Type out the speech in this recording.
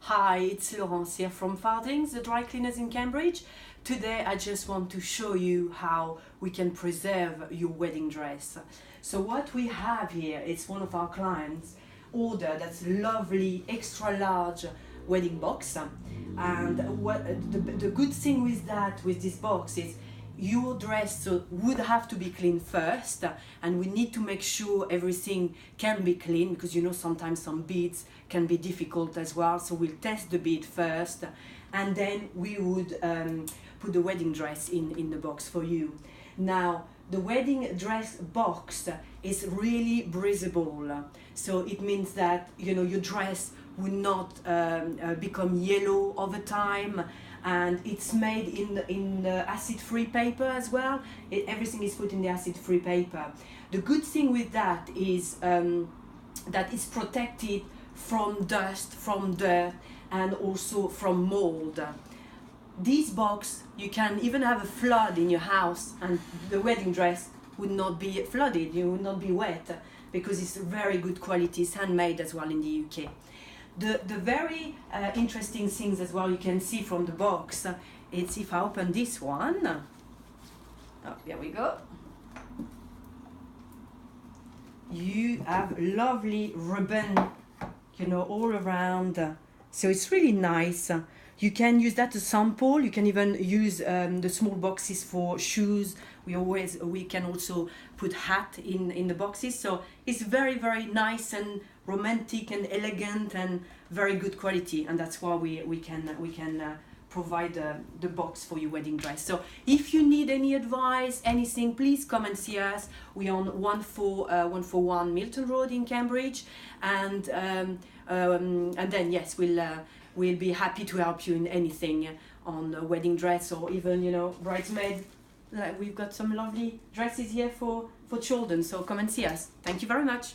Hi, it's Laurence here from Farthings, the dry cleaners in Cambridge. Today I just want to show you how we can preserve your wedding dress. So what we have here is one of our clients order that's lovely extra large wedding box, and what the good thing with this box is your dress would have to be cleaned first, and we need to make sure everything can be clean, because you know sometimes some beads can be difficult as well. So we'll test the bead first, and then we would put the wedding dress in the box for you. Now the wedding dress box is really breathable, so it means that you know your dress will not become yellow over time, and it's made in the acid-free paper as well. Everything is put in the acid-free paper. The good thing with that is that it's protected from dust, from dirt, and also from mold. This box, you can even have a flood in your house and the wedding dress would not be flooded, you would not be wet, because it's very good quality. It's handmade as well in the UK. The very interesting things as well you can see from the box, it's if I open this one, oh, there we go, you have lovely ribbon, you know, all around, so it's really nice. You can use that to sample. You can even use the small boxes for shoes. We can also put hat in the boxes. So it's very, very nice and romantic and elegant and very good quality. And that's why we can provide the box for your wedding dress. So if you need any advice, anything, please come and see us. We're on 141 Milton Road in Cambridge, and then yes, we'll be happy to help you in anything on a wedding dress, or even, you know, bridesmaid. Like, we've got some lovely dresses here for children, so come and see us. Thank you very much.